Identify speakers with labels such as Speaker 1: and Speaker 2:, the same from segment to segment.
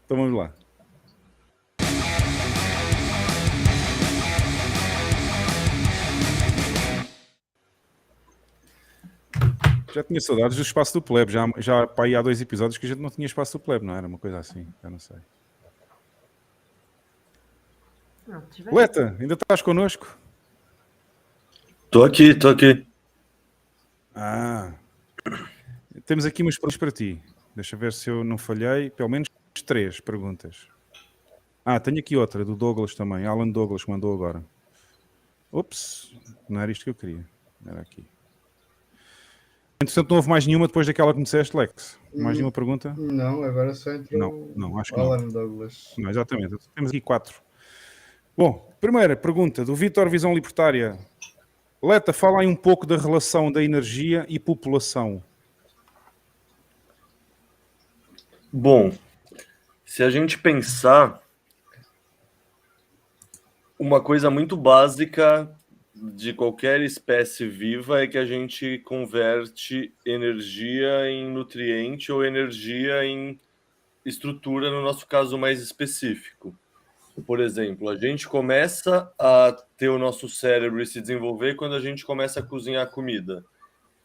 Speaker 1: Então vamos lá. Já tinha saudades do espaço do plebe. Já para aí há 2 episódios que a gente não tinha espaço do plebe, não era? Uma coisa assim, eu não sei.
Speaker 2: Não,
Speaker 1: Leta, ainda estás connosco?
Speaker 3: Estou aqui.
Speaker 1: Temos aqui umas perguntas para ti. Deixa eu ver se eu não falhei. Pelo menos 3 perguntas. Tenho aqui outra, do Douglas também. Alan Douglas mandou agora. Ops, não era isto que eu queria. Era aqui. Entretanto, não houve mais nenhuma depois daquela que me disseste, Lex? Mais nenhuma pergunta?
Speaker 4: Não, agora só entrou
Speaker 1: não, acho que
Speaker 4: Alan
Speaker 1: não.
Speaker 4: Douglas.
Speaker 1: Não, exatamente. Temos aqui 4. Bom, primeira pergunta do Vítor Visão Libertária. Leta, fala aí um pouco da relação da energia e população.
Speaker 3: Bom, se a gente pensar, uma coisa muito básica de qualquer espécie viva é que a gente converte energia em nutriente ou energia em estrutura, no nosso caso mais específico. Por exemplo, a gente começa a ter o nosso cérebro e se desenvolver quando a gente começa a cozinhar comida.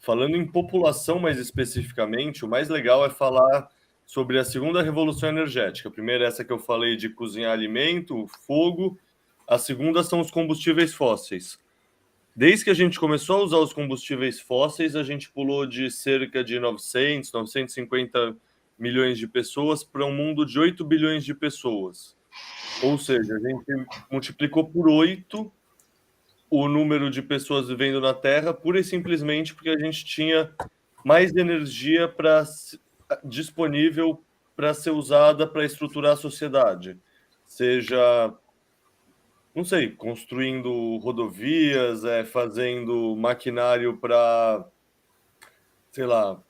Speaker 3: Falando em população mais especificamente, o mais legal é falar sobre a segunda revolução energética. A primeira é essa que eu falei de cozinhar alimento, fogo. A segunda são os combustíveis fósseis. Desde que a gente começou a usar os combustíveis fósseis, a gente pulou de cerca de 950 milhões de pessoas para um mundo de 8 bilhões de pessoas. Ou seja, a gente multiplicou por 8 o número de pessoas vivendo na Terra, pura e simplesmente porque a gente tinha mais energia disponível para ser usada para estruturar a sociedade. Seja, não sei, construindo rodovias, fazendo maquinário para, sei lá,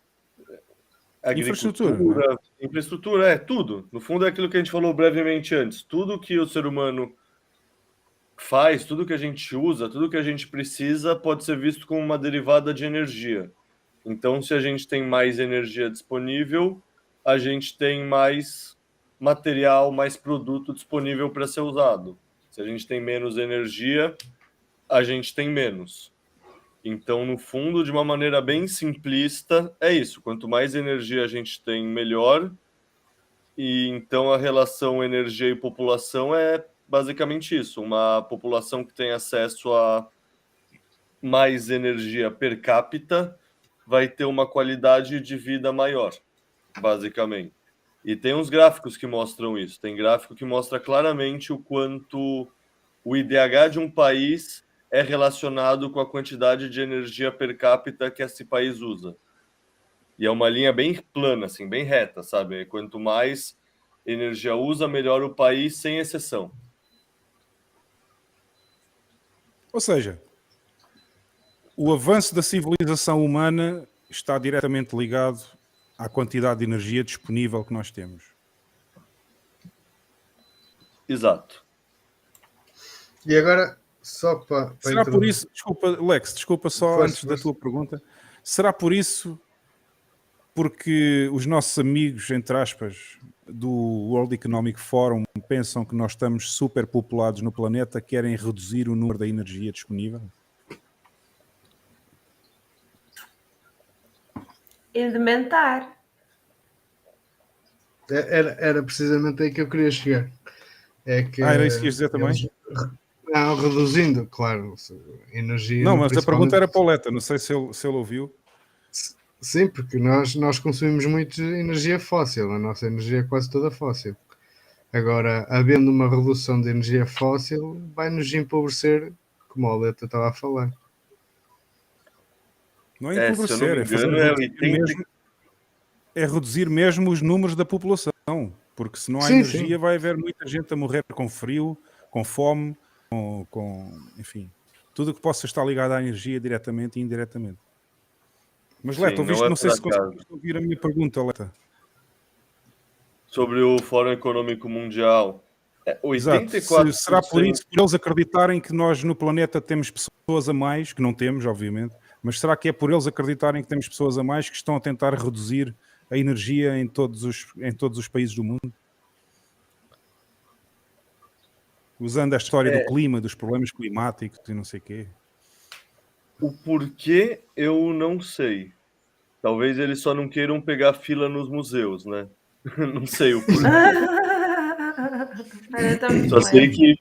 Speaker 3: agricultura, infraestrutura, tudo. No fundo é aquilo que a gente falou brevemente antes. Tudo que o ser humano faz, tudo que a gente usa, tudo que a gente precisa pode ser visto como uma derivada de energia. Então, se a gente tem mais energia disponível, a gente tem mais material, mais produto disponível para ser usado. Se a gente tem menos energia, a gente tem menos. Então, no fundo, de uma maneira bem simplista, é isso. Quanto mais energia a gente tem, melhor. E então a relação energia e população é basicamente isso. Uma população que tem acesso a mais energia per capita vai ter uma qualidade de vida maior, basicamente. E tem uns gráficos que mostram isso. Tem gráfico que mostra claramente o quanto o IDH de um país é relacionado com a quantidade de energia per capita que esse país usa. E é uma linha bem plana, assim, bem reta, sabe? Quanto mais energia usa, melhor o país, sem exceção.
Speaker 1: Ou seja, o avanço da civilização humana está diretamente ligado à quantidade de energia disponível que nós temos.
Speaker 3: Exato.
Speaker 4: E agora, só para
Speaker 1: será por isso, desculpa, Lex, desculpa só antes da tua pergunta, será por isso porque os nossos amigos, entre aspas, do World Economic Forum pensam que nós estamos superpopulados no planeta, querem reduzir o número da energia disponível?
Speaker 2: Elementar.
Speaker 4: Era precisamente aí que eu queria chegar.
Speaker 1: Era isso que ias dizer também?
Speaker 4: Não, reduzindo, claro, energia.
Speaker 1: Não, mas a pergunta era para o Leta, não sei se ele ouviu.
Speaker 4: Sim, porque nós consumimos muito energia fóssil, a nossa energia é quase toda fóssil. Agora, havendo uma redução de energia fóssil, vai-nos empobrecer, como a Leta estava a falar.
Speaker 1: Não é empobrecer, é reduzir mesmo os números da população, porque se não há energia vai haver muita gente a morrer com frio, com fome, enfim, tudo que possa estar ligado à energia diretamente e indiretamente. Mas Leta, não sei se conseguiste ouvir a minha pergunta, Leta.
Speaker 3: Sobre o Fórum Econômico Mundial.
Speaker 1: 84%. Será por isso por eles acreditarem que nós no planeta temos pessoas a mais, que não temos, obviamente, mas será que é por eles acreditarem que temos pessoas a mais que estão a tentar reduzir a energia em todos os países do mundo? Usando a história do clima, dos problemas climáticos e não sei o quê.
Speaker 3: O porquê eu não sei. Talvez eles só não queiram pegar fila nos museus, né? Não sei o porquê. Só sei que,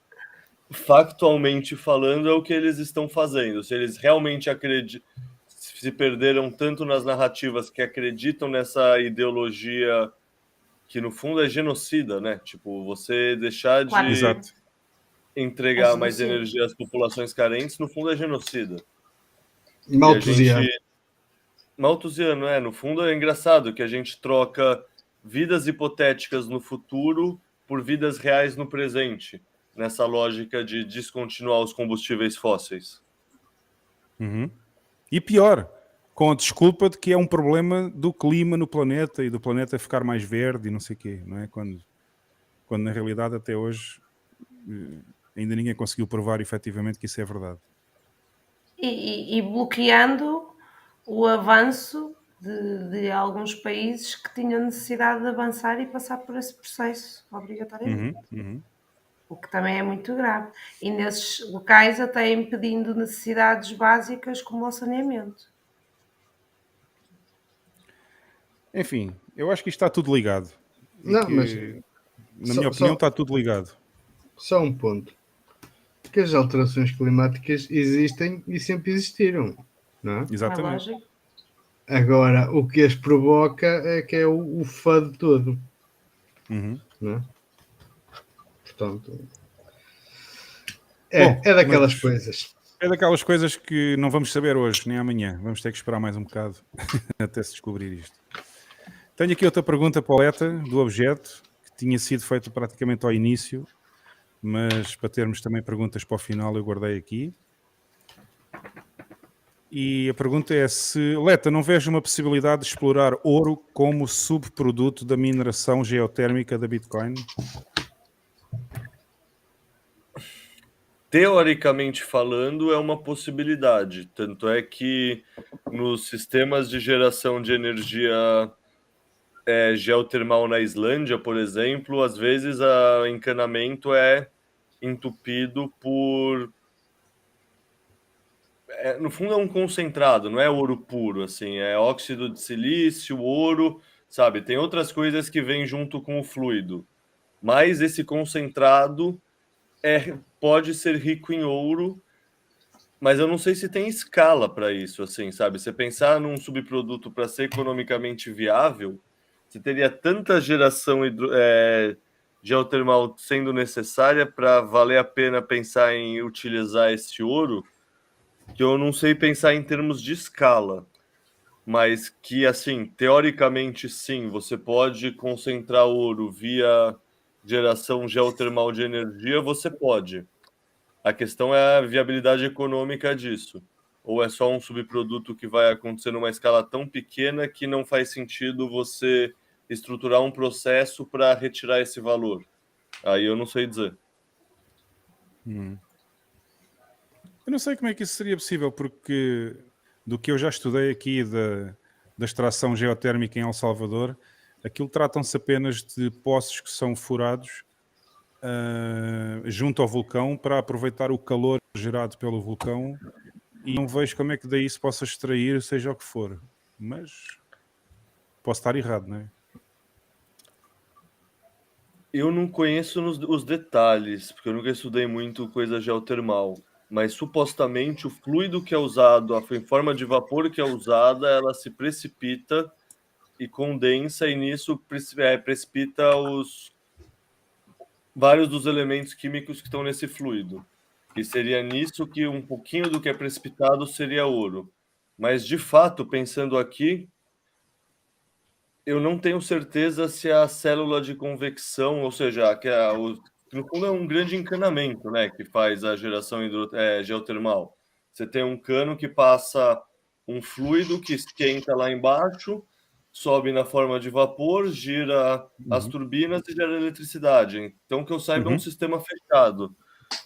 Speaker 3: factualmente falando, é o que eles estão fazendo. Se eles realmente se perderam tanto nas narrativas que acreditam nessa ideologia que, no fundo, é genocida, né? Tipo, você deixar de
Speaker 1: Exato.
Speaker 3: entregar mais energia às populações carentes, no fundo, é genocida.
Speaker 4: Malthusiano.
Speaker 3: Malthusiano, no fundo é engraçado que a gente troca vidas hipotéticas no futuro por vidas reais no presente, nessa lógica de descontinuar os combustíveis fósseis.
Speaker 1: Uhum. E pior, com a desculpa de que é um problema do clima no planeta e do planeta ficar mais verde e não sei o quê, não é? Quando na realidade até hoje ainda ninguém conseguiu provar efetivamente que isso é verdade.
Speaker 2: E bloqueando o avanço de alguns países que tinham necessidade de avançar e passar por esse processo obrigatoriamente. O que também é muito grave. E nesses locais até impedindo necessidades básicas como o saneamento.
Speaker 1: Enfim, eu acho que isto está tudo ligado.
Speaker 4: Não, mas
Speaker 1: na minha opinião está tudo ligado.
Speaker 4: Só um ponto. Que as alterações climáticas existem e sempre existiram, não é?
Speaker 1: Exatamente.
Speaker 2: É lógico.
Speaker 4: Agora, o que as provoca é que é o FUD todo. Não é? Portanto, é daquelas coisas.
Speaker 1: É daquelas coisas que não vamos saber hoje, nem amanhã. Vamos ter que esperar mais um bocado até se descobrir isto. Tenho aqui outra pergunta para o Leta, do objeto, que tinha sido feita praticamente ao início, mas para termos também perguntas para o final eu guardei aqui. E a pergunta é se, Leta, não vês uma possibilidade de explorar ouro como subproduto da mineração geotérmica da Bitcoin?
Speaker 3: Teoricamente falando, é uma possibilidade. Tanto é que nos sistemas de geração de energia geotermal na Islândia, por exemplo, às vezes o encanamento é entupido por... no fundo é um concentrado, não é ouro puro, assim, é óxido de silício, ouro, sabe? Tem outras coisas que vêm junto com o fluido. Mas esse concentrado pode ser rico em ouro, mas eu não sei se tem escala para isso, assim, sabe? Você pensar num subproduto para ser economicamente viável, você teria tanta geração geotermal sendo necessária para valer a pena pensar em utilizar esse ouro, que eu não sei pensar em termos de escala, mas que, assim, teoricamente, sim, você pode concentrar ouro via geração geotermal de energia, você pode. A questão é a viabilidade econômica disso. Ou é só um subproduto que vai acontecer numa escala tão pequena que não faz sentido você estruturar um processo para retirar esse valor? Aí eu não sei dizer.
Speaker 1: Eu não sei como é que isso seria possível, porque do que eu já estudei aqui da extração geotérmica em El Salvador, aquilo tratam-se apenas de poços que são furados junto ao vulcão para aproveitar o calor gerado pelo vulcão, e não vejo como é que daí se possa extrair seja o que for, mas posso estar errado, não é?
Speaker 3: Eu não conheço os detalhes, porque eu nunca estudei muito coisa geotermal, mas supostamente o fluido que é usado, em forma de vapor que é usada, ela se precipita e condensa, e nisso precipita vários dos elementos químicos que estão nesse fluido. E seria nisso que um pouquinho do que é precipitado seria ouro. Mas, de fato, pensando aqui, eu não tenho certeza se a célula de convecção, ou seja, no fundo é um grande encanamento, né, que faz a geração geotermal. Você tem um cano que passa um fluido que esquenta lá embaixo, sobe na forma de vapor, gira as turbinas e gera eletricidade. Então, que eu saiba, é um sistema fechado.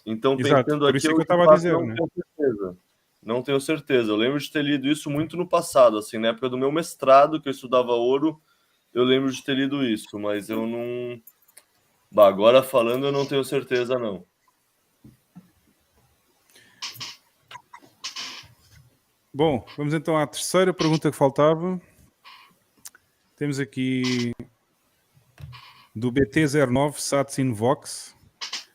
Speaker 3: Então,
Speaker 1: Exato,
Speaker 3: pensando
Speaker 1: por
Speaker 3: aqui,
Speaker 1: isso é
Speaker 3: eu
Speaker 1: que eu
Speaker 3: de
Speaker 1: estava a
Speaker 3: fato
Speaker 1: dizer,
Speaker 3: não
Speaker 1: né?
Speaker 3: tenho certeza. Não tenho certeza. Eu lembro de ter lido isso muito no passado, assim, na época do meu mestrado, que eu estudava ouro, eu lembro de ter lido isso, mas eu não... agora falando, eu não tenho certeza, não.
Speaker 1: Bom, vamos então à terceira pergunta que faltava. Temos aqui do BT09 Satsinvox.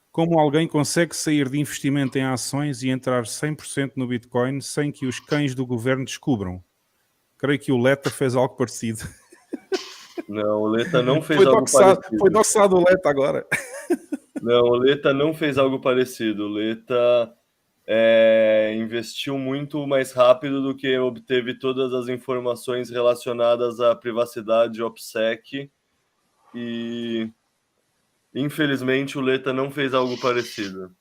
Speaker 1: Como alguém consegue sair de investimento em ações e entrar 100% no Bitcoin sem que os cães do governo descubram? Creio que o Leta fez algo parecido.
Speaker 3: Não, o Leta não fez algo parecido.
Speaker 1: Foi doxado o Leta agora.
Speaker 3: Não, o Leta não fez algo parecido. O Leta investiu muito mais rápido do que obteve todas as informações relacionadas à privacidade OPSEC e, infelizmente, o Leta não fez algo parecido.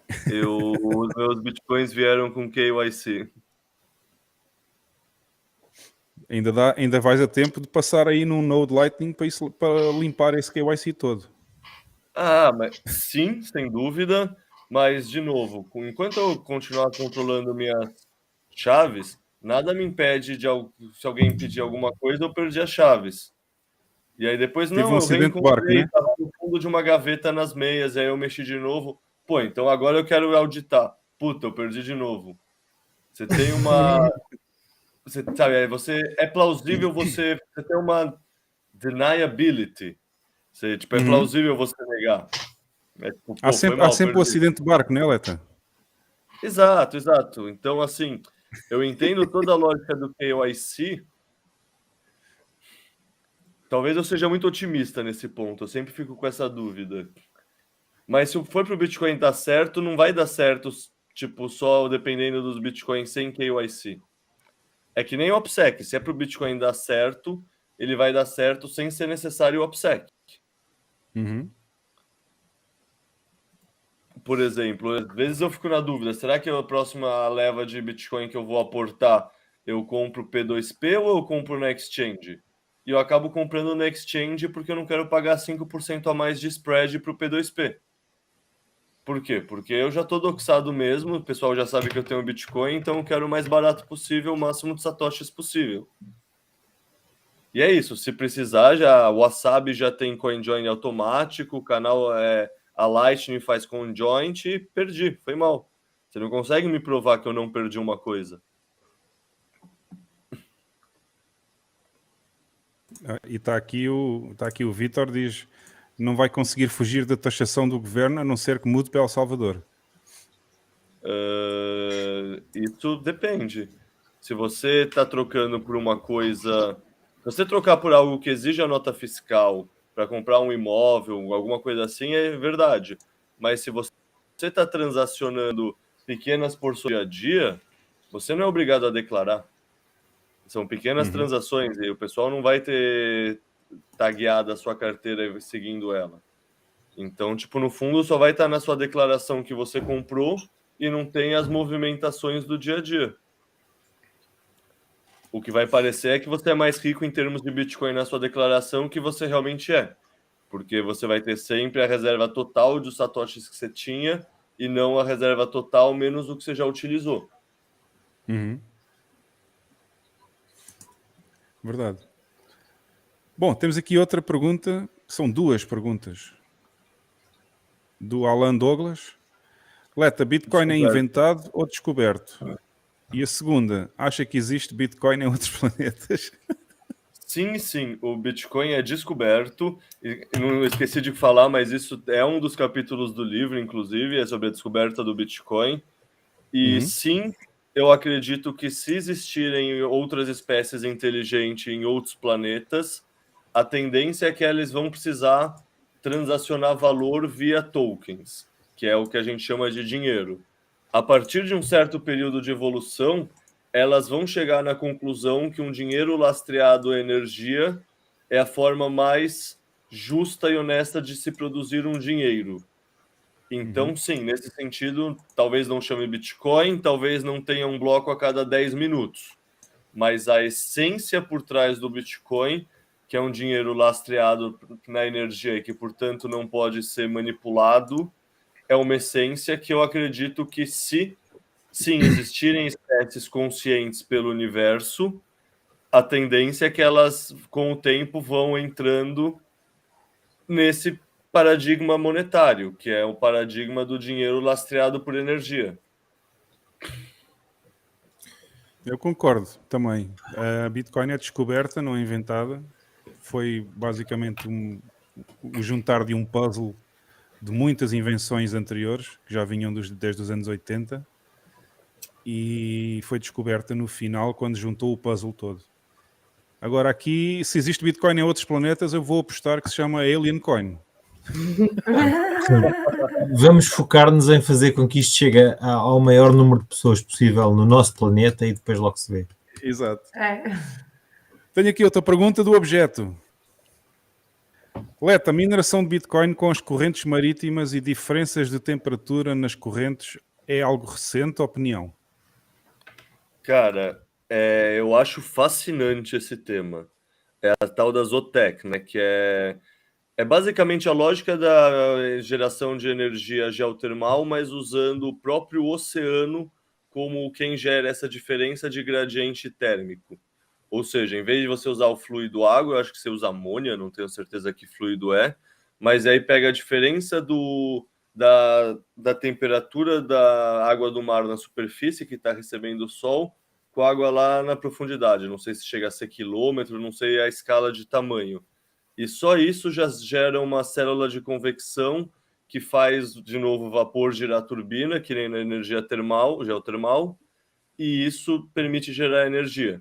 Speaker 3: Os meus bitcoins vieram com KYC.
Speaker 1: Ainda vais a tempo de passar aí num Node Lightning para limpar esse KYC todo.
Speaker 3: Mas sim, sem dúvida. Mas, de novo, enquanto eu continuar controlando minhas chaves, nada me impede se alguém pedir alguma coisa, eu perdi as chaves. E aí depois,
Speaker 1: Teve
Speaker 3: não,
Speaker 1: um
Speaker 3: eu
Speaker 1: acidente de barco,
Speaker 3: reencontrei,
Speaker 1: né?
Speaker 3: estava no fundo de uma gaveta nas meias, aí eu mexi de novo. Pô, então agora eu quero auditar. Puta, eu perdi de novo. Você tem uma... Você sabe, aí é plausível você ter uma deniability. É plausível você negar. Tipo,
Speaker 1: Há
Speaker 3: foi
Speaker 1: sempre
Speaker 3: mal,
Speaker 1: o
Speaker 3: perdi.
Speaker 1: acidente de barco, né, Leta?
Speaker 3: Exato. Então, assim, eu entendo toda a lógica do KYC. Talvez eu seja muito otimista nesse ponto, eu sempre fico com essa dúvida. Mas se for para o Bitcoin dar certo, não vai dar certo, tipo, só dependendo dos Bitcoins sem KYC. É que nem o OPSEC, se é para o Bitcoin dar certo, ele vai dar certo sem ser necessário o OPSEC.
Speaker 1: Uhum.
Speaker 3: Por exemplo, às vezes eu fico na dúvida, será que a próxima leva de Bitcoin que eu vou aportar, eu compro P2P ou eu compro na Exchange? E eu acabo comprando na Exchange porque eu não quero pagar 5% a mais de spread para o P2P. Por quê? Porque eu já estou doxado mesmo, o pessoal já sabe que eu tenho Bitcoin, então eu quero o mais barato possível, o máximo de satoshis possível. E é isso, se precisar, o Wasabi já tem CoinJoin automático, o canal a Lightning faz CoinJoin e perdi, foi mal. Você não consegue me provar que eu não perdi uma coisa.
Speaker 1: E está aqui o Vitor, diz: não vai conseguir fugir da taxação do governo a não ser que mude para El Salvador.
Speaker 3: Isso depende. Se você está trocando por uma coisa... Se você trocar por algo que exige a nota fiscal para comprar um imóvel, alguma coisa assim, é verdade. Mas se você está transacionando pequenas porções dia a dia, você não é obrigado a declarar. São pequenas transações e o pessoal não vai ter tagueado a sua carteira seguindo ela. Então, tipo, no fundo, só vai estar na sua declaração que você comprou e não tem as movimentações do dia a dia. O que vai parecer é que você é mais rico em termos de Bitcoin na sua declaração que você realmente é. Porque você vai ter sempre a reserva total dos satoshis que você tinha e não a reserva total menos o que você já utilizou.
Speaker 1: Verdade. Bom, temos aqui outra pergunta, são duas perguntas. Do Alan Douglas. Leta, Bitcoin é inventado ou descoberto? E a segunda, acha que existe Bitcoin em outros planetas?
Speaker 3: Sim, o Bitcoin é descoberto. E não esqueci de falar, mas isso é um dos capítulos do livro, inclusive, é sobre a descoberta do Bitcoin. E sim, eu acredito que se existirem outras espécies inteligentes em outros planetas, a tendência é que eles vão precisar transacionar valor via tokens, que é o que a gente chama de dinheiro. A partir de um certo período de evolução, elas vão chegar na conclusão que um dinheiro lastreado à energia é a forma mais justa e honesta de se produzir um dinheiro. Então, sim, nesse sentido, talvez não chame Bitcoin, talvez não tenha um bloco a cada 10 minutos. Mas a essência por trás do Bitcoin, que é um dinheiro lastreado na energia e que, portanto, não pode ser manipulado, é uma essência que eu acredito que, se sim existirem espécies conscientes pelo universo, a tendência é que elas, com o tempo, vão entrando nesse paradigma monetário, que é o paradigma do dinheiro lastreado por energia.
Speaker 1: Eu concordo também. A Bitcoin é descoberta, não é inventada. Foi basicamente o juntar de um puzzle de muitas invenções anteriores, que já vinham desde os anos 80, e foi descoberta no final quando juntou o puzzle todo. Agora aqui, se existe Bitcoin em outros planetas, eu vou apostar que se chama Alien Coin.
Speaker 5: Vamos focar-nos em fazer com que isto chegue ao maior número de pessoas possível no nosso planeta e depois logo se vê.
Speaker 1: Exato.
Speaker 2: É.
Speaker 1: Tenho aqui outra pergunta do objeto. Leta, a mineração de Bitcoin com as correntes marítimas e diferenças de temperatura nas correntes é algo recente, opinião?
Speaker 3: Cara, eu acho fascinante esse tema. É a tal da Zotac, né? Que é basicamente a lógica da geração de energia geotermal, mas usando o próprio oceano como quem gera essa diferença de gradiente térmico. Ou seja, em vez de você usar o fluido água, eu acho que você usa amônia, não tenho certeza que fluido é, mas aí pega a diferença da temperatura da água do mar na superfície, que está recebendo o sol, com a água lá na profundidade. Não sei se chega a ser quilômetro, não sei a escala de tamanho. E só isso já gera uma célula de convecção que faz, de novo, o vapor girar a turbina, que nem na energia termal, geotermal, e isso permite gerar energia.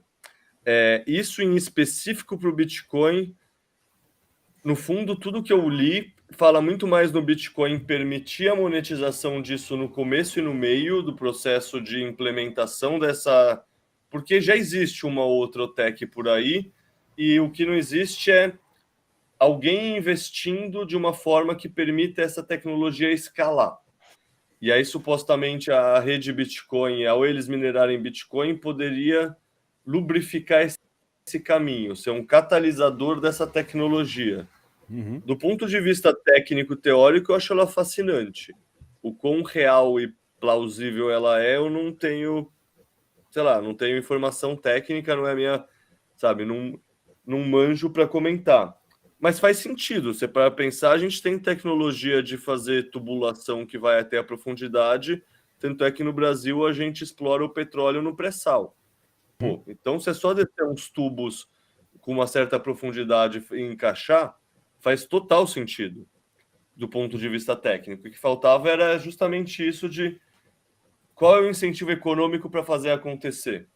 Speaker 3: Isso em específico para o Bitcoin, no fundo, tudo que eu li fala muito mais no Bitcoin permitir a monetização disso no começo e no meio do processo de implementação dessa... Porque já existe uma outra tech por aí, e o que não existe é alguém investindo de uma forma que permita essa tecnologia escalar. E aí, supostamente, a rede Bitcoin, ao eles minerarem Bitcoin, poderia lubrificar esse caminho, ser um catalisador dessa tecnologia.
Speaker 1: Uhum.
Speaker 3: Do ponto de vista técnico-teórico, eu acho ela fascinante. O quão real e plausível ela é, eu não tenho, sei lá, não tenho informação técnica, não é minha, sabe, não manjo para comentar. Mas faz sentido, você para pensar, a gente tem tecnologia de fazer tubulação que vai até a profundidade, tanto é que no Brasil a gente explora o petróleo no pré-sal. Pô, então se é só descer uns tubos com uma certa profundidade e encaixar, faz total sentido do ponto de vista técnico. O que faltava era justamente isso de qual é o incentivo econômico para fazer acontecer.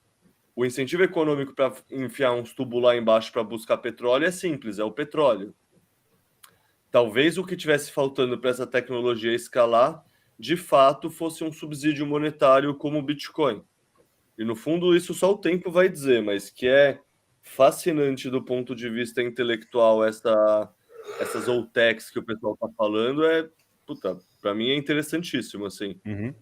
Speaker 3: O incentivo econômico para enfiar uns tubos lá embaixo para buscar petróleo é simples, é o petróleo. Talvez o que tivesse faltando para essa tecnologia escalar, de fato, fosse um subsídio monetário como o Bitcoin. E, no fundo, isso só o tempo vai dizer, mas que é fascinante do ponto de vista intelectual essas Zoltecs que o pessoal está falando, para mim é interessantíssimo, assim.
Speaker 1: Uhum.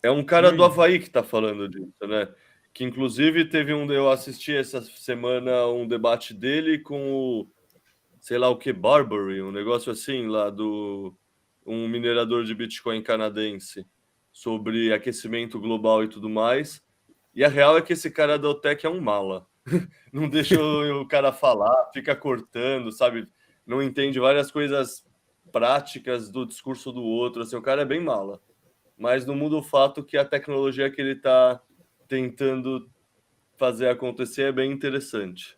Speaker 3: É um cara do Havaí que está falando disso, né? Que, inclusive, eu assisti essa semana um debate dele com o, sei lá o que, Barbary, um negócio assim, um minerador de Bitcoin canadense, sobre aquecimento global e tudo mais. E a real é que esse cara da OTEC é um mala. Não deixa o cara falar, fica cortando, sabe? Não entende várias coisas práticas do discurso do outro. Assim, o cara é bem mala. Mas não muda o fato que a tecnologia que ele está tentando fazer acontecer é bem interessante.